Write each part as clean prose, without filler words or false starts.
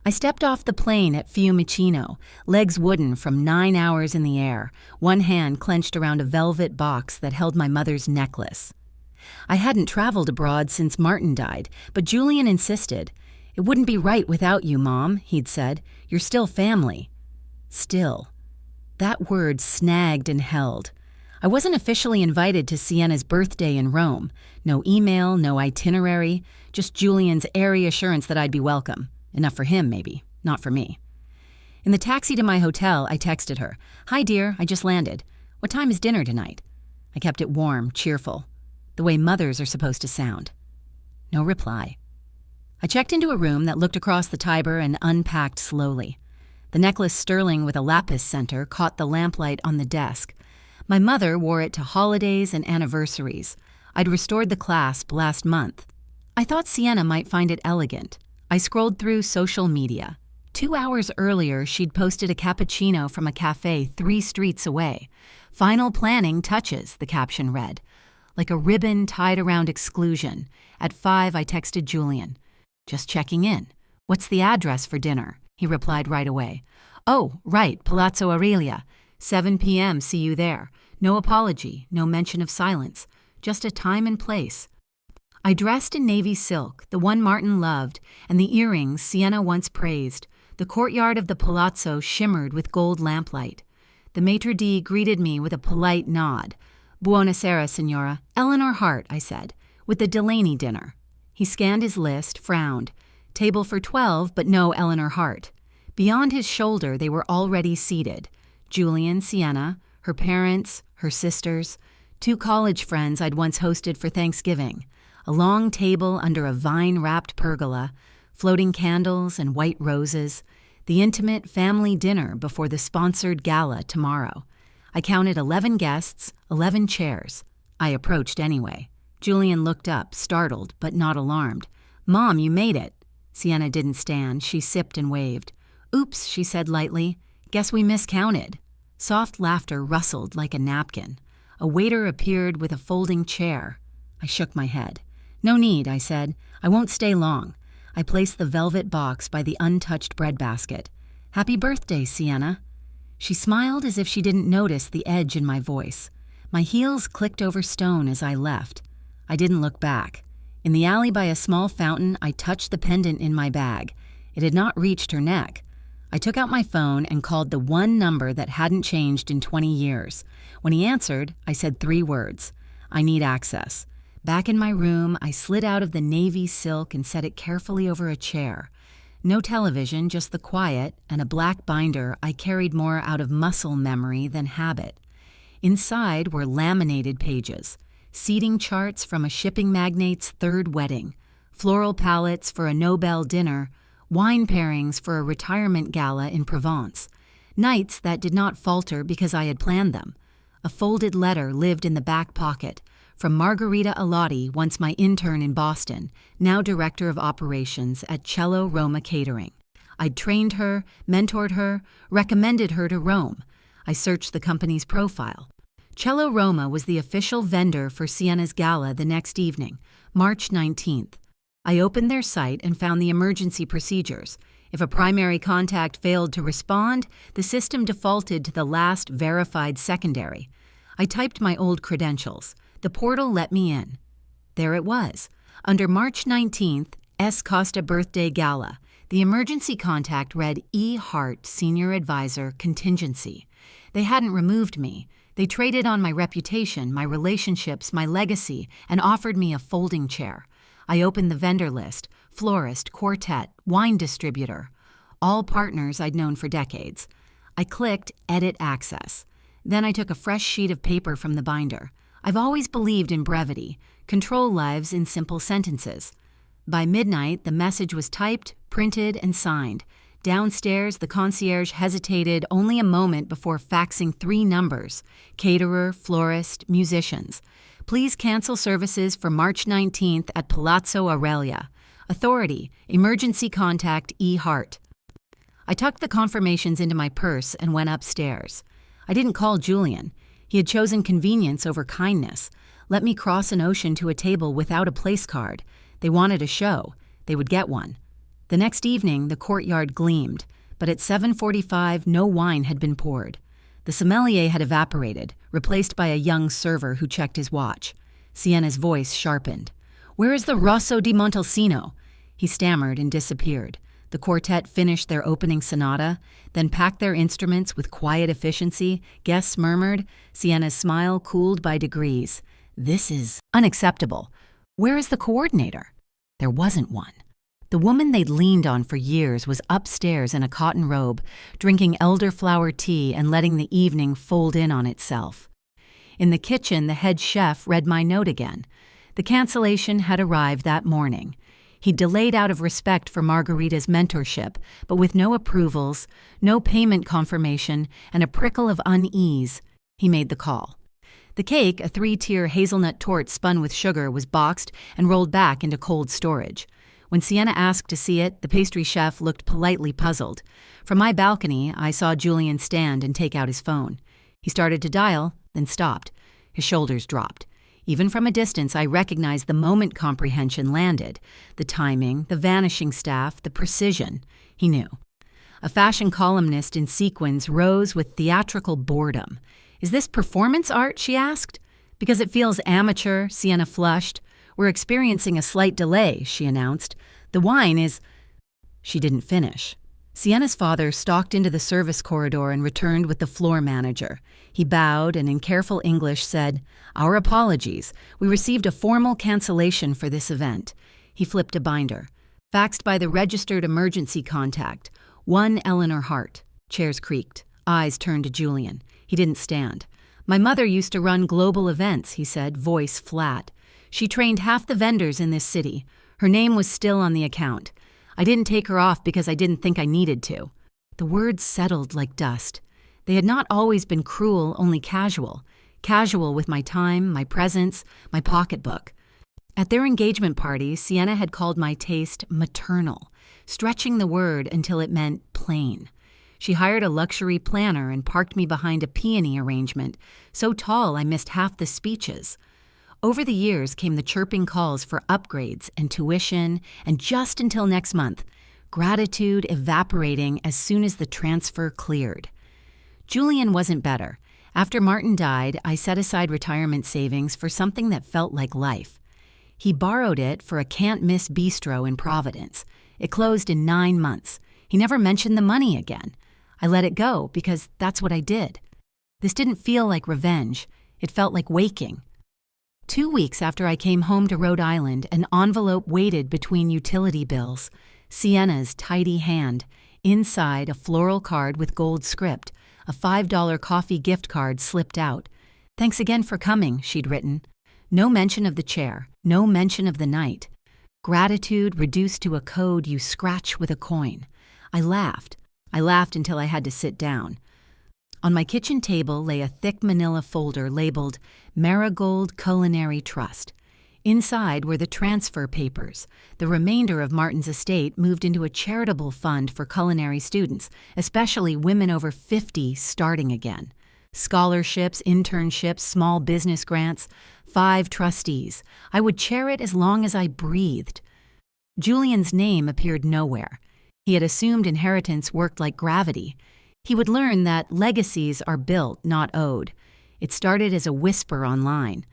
I stepped off the plane at Fiumicino, legs wooden from 9 hours in the air, one hand clenched around a velvet box that held my mother's necklace. I hadn't traveled abroad since Martin died, but Julian insisted. "It wouldn't be right without you, Mom," he'd said. "You're still family." Still. That word snagged and held. I wasn't officially invited to Sienna's birthday in Rome. No email, no itinerary, just Julian's airy assurance that I'd be welcome. Enough for him, maybe. Not for me. In the taxi to my hotel, I texted her, "Hi, dear, I just landed. What time is dinner tonight?" I kept it warm, cheerful, the way mothers are supposed to sound. No reply. I checked into a room that looked across the Tiber and unpacked slowly. The necklace sterling with a lapis center caught the lamplight on the desk. My mother wore it to holidays and anniversaries. I'd restored the clasp last month. I thought Sienna might find it elegant. I scrolled through social media. 2 hours earlier, she'd posted a cappuccino from a cafe 3 streets away. "Final planning touches," the caption read. Like a ribbon tied around exclusion. At 5, I texted Julian. "Just checking in. What's the address for dinner?" He replied right away. "Oh, right, Palazzo Aurelia. 7 p.m., see you there. No apology, no mention of silence. Just a time and place." I dressed in navy silk, the one Martin loved, and the earrings Sienna once praised. The courtyard of the palazzo shimmered with gold lamplight. The maitre d' greeted me with a polite nod. "Buonasera, signora. Eleanor Hart," I said, "with the Delaney dinner." He scanned his list, frowned. Table for 12, but no Eleanor Hart. Beyond his shoulder, they were already seated. Julian, Sienna, her parents, her sisters, 2 college friends I'd once hosted for Thanksgiving. A long table under a vine-wrapped pergola, floating candles and white roses, the intimate family dinner before the sponsored gala tomorrow. I counted 11 guests, 11 chairs. I approached anyway. Julian looked up, startled but not alarmed. "Mom, you made it." Sienna didn't stand. She sipped and waved. "Oops," she said lightly. "Guess we miscounted." Soft laughter rustled like a napkin. A waiter appeared with a folding chair. I shook my head. "No need," I said. "I won't stay long." I placed the velvet box by the untouched breadbasket. "Happy birthday, Sienna." She smiled as if she didn't notice the edge in my voice. My heels clicked over stone as I left. I didn't look back. In the alley by a small fountain, I touched the pendant in my bag. It had not reached her neck. I took out my phone and called the one number that hadn't changed in 20 years. When he answered, I said 3 words. "I need access." Back in my room, I slid out of the navy silk and set it carefully over a chair. No television, just the quiet, and a black binder I carried more out of muscle memory than habit. Inside were laminated pages, seating charts from a shipping magnate's 3rd wedding, floral palettes for a Nobel dinner, wine pairings for a retirement gala in Provence, nights that did not falter because I had planned them. A folded letter lived in the back pocket, from Margarita Alotti, once my intern in Boston, now director of operations at Cello Roma Catering. I'd trained her, mentored her, recommended her to Rome. I searched the company's profile. Cello Roma was the official vendor for Sienna's gala the next evening, March 19th. I opened their site and found the emergency procedures. If a primary contact failed to respond, the system defaulted to the last verified secondary. I typed my old credentials. The portal let me in. There it was. Under March 19th, S. Costa Birthday Gala. The emergency contact read E. Hart, Senior Advisor, Contingency. They hadn't removed me. They traded on my reputation, my relationships, my legacy, and offered me a folding chair. I opened the vendor list: florist, quartet, wine distributor. All partners I'd known for decades. I clicked Edit Access. Then I took a fresh sheet of paper from the binder. I've always believed in brevity. Control lives in simple sentences. By midnight, the message was typed, printed, and signed. Downstairs, the concierge hesitated only a moment before faxing 3 numbers: caterer, florist, musicians. Please cancel services for March 19th at Palazzo Aurelia. Authority, emergency contact E. Hart. I tucked the confirmations into my purse and went upstairs. I didn't call Julian. He had chosen convenience over kindness. Let me cross an ocean to a table without a place card. They wanted a show. They would get one. The next evening, the courtyard gleamed, but at 7:45 no wine had been poured. The sommelier had evaporated, replaced by a young server who checked his watch. Sienna's voice sharpened. "Where is the Rosso di Montalcino?" He stammered and disappeared. The quartet finished their opening sonata, then packed their instruments with quiet efficiency. Guests murmured. Sienna's smile cooled by degrees. "This is unacceptable. Where is the coordinator?" There wasn't one. The woman they'd leaned on for years was upstairs in a cotton robe, drinking elderflower tea and letting the evening fold in on itself. In the kitchen, the head chef read my note again. The cancellation had arrived that morning. He delayed out of respect for Margarita's mentorship, but with no approvals, no payment confirmation, and a prickle of unease, he made the call. The cake, a 3-tier hazelnut torte spun with sugar, was boxed and rolled back into cold storage. When Sienna asked to see it, the pastry chef looked politely puzzled. From my balcony, I saw Julian stand and take out his phone. He started to dial, then stopped. His shoulders dropped. Even from a distance, I recognized the moment comprehension landed. The timing, the vanishing staff, the precision. He knew. A fashion columnist in sequins rose with theatrical boredom. "Is this performance art?" she asked. "Because it feels amateur," Sienna flushed. "We're experiencing a slight delay," she announced. "The wine is—" She didn't finish. Sienna's father stalked into the service corridor and returned with the floor manager. He bowed and in careful English said, "Our apologies. We received a formal cancellation for this event." He flipped a binder. Faxed by the registered emergency contact. One Eleanor Hart. Chairs creaked. Eyes turned to Julian. He didn't stand. "My mother used to run global events," he said, voice flat. "She trained half the vendors in this city. Her name was still on the account. I didn't take her off because I didn't think I needed to." The words settled like dust. They had not always been cruel, only casual. Casual with my time, my presence, my pocketbook. At their engagement party, Sienna had called my taste maternal, stretching the word until it meant plain. She hired a luxury planner and parked me behind a peony arrangement, so tall I missed half the speeches. Over the years came the chirping calls for upgrades and tuition, and just until next month, gratitude evaporating as soon as the transfer cleared. Julian wasn't better. After Martin died, I set aside retirement savings for something that felt like life. He borrowed it for a can't-miss bistro in Providence. It closed in 9 months. He never mentioned the money again. I let it go because that's what I did. This didn't feel like revenge. It felt like waking. 2 weeks after I came home to Rhode Island, an envelope waited between utility bills. Sienna's tidy hand. Inside, a floral card with gold script. A $5 coffee gift card slipped out. "Thanks again for coming," she'd written. No mention of the chair. No mention of the night. Gratitude reduced to a code you scratch with a coin. I laughed. I laughed until I had to sit down. On my kitchen table lay a thick manila folder labeled Marigold Culinary Trust. Inside were the transfer papers. The remainder of Martin's estate moved into a charitable fund for culinary students, especially women over 50 starting again. Scholarships, internships, small business grants. 5 trustees. I would chair it as long as I breathed. Julian's name appeared nowhere. He had assumed inheritance worked like gravity. He would learn that legacies are built, not owed. It started as a whisper online.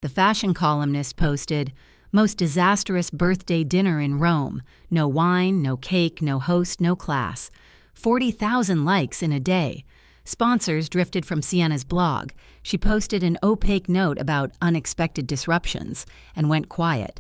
The fashion columnist posted, "Most disastrous birthday dinner in Rome. No wine, no cake, no host, no class." 40,000 likes in a day. Sponsors drifted from Sienna's blog. She posted an opaque note about unexpected disruptions and went quiet.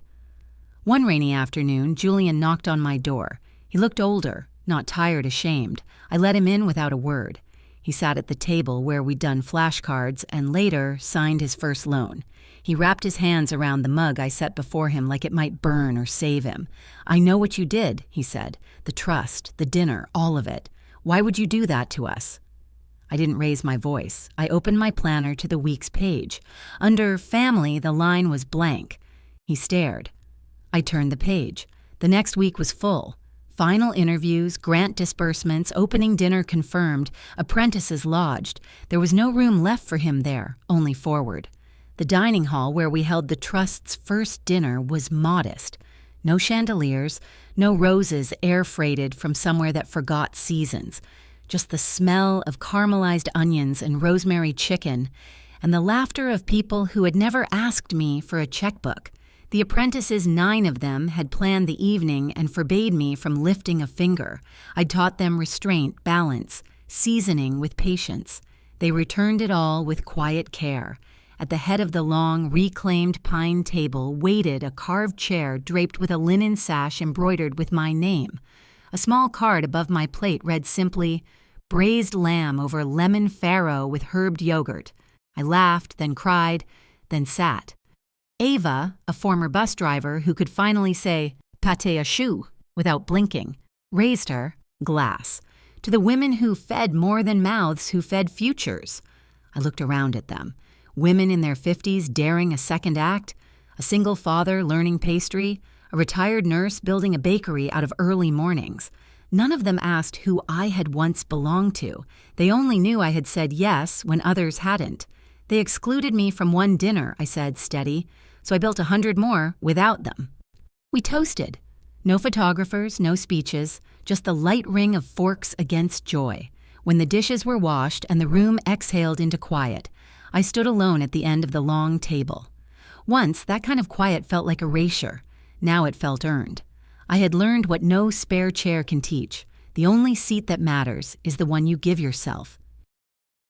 One rainy afternoon, Julian knocked on my door. He looked older, not tired, ashamed. I let him in without a word. He sat at the table where we'd done flashcards and later signed his first loan. He wrapped his hands around the mug I set before him like it might burn or save him. "I know what you did," he said. "The trust, the dinner, all of it. Why would you do that to us?" I didn't raise my voice. I opened my planner to the week's page. Under family, the line was blank. He stared. I turned the page. The next week was full. Final interviews, grant disbursements, opening dinner confirmed, apprentices lodged. There was no room left for him there, only forward. The dining hall where we held the trust's first dinner was modest. No chandeliers, no roses air-freighted from somewhere that forgot seasons. Just the smell of caramelized onions and rosemary chicken, and the laughter of people who had never asked me for a checkbook. The apprentices, 9 of them, had planned the evening and forbade me from lifting a finger. I'd taught them restraint, balance, seasoning with patience. They returned it all with quiet care. At the head of the long, reclaimed pine table waited a carved chair draped with a linen sash embroidered with my name. A small card above my plate read simply, "Braised lamb over lemon farro with herbed yogurt." I laughed, then cried, then sat. Ava, a former bus driver who could finally say, "Pâté à choux," without blinking, raised her glass to the women who fed more than mouths, who fed futures. I looked around at them. Women in their 50s daring a second act, a single father learning pastry, a retired nurse building a bakery out of early mornings. None of them asked who I had once belonged to. They only knew I had said yes when others hadn't. They excluded me from one dinner, I said, steady, so I built 100 more without them. We toasted. No photographers, no speeches, just the light ring of forks against joy. When the dishes were washed and the room exhaled into quiet, I stood alone at the end of the long table. Once, that kind of quiet felt like erasure. Now it felt earned. I had learned what no spare chair can teach. The only seat that matters is the one you give yourself.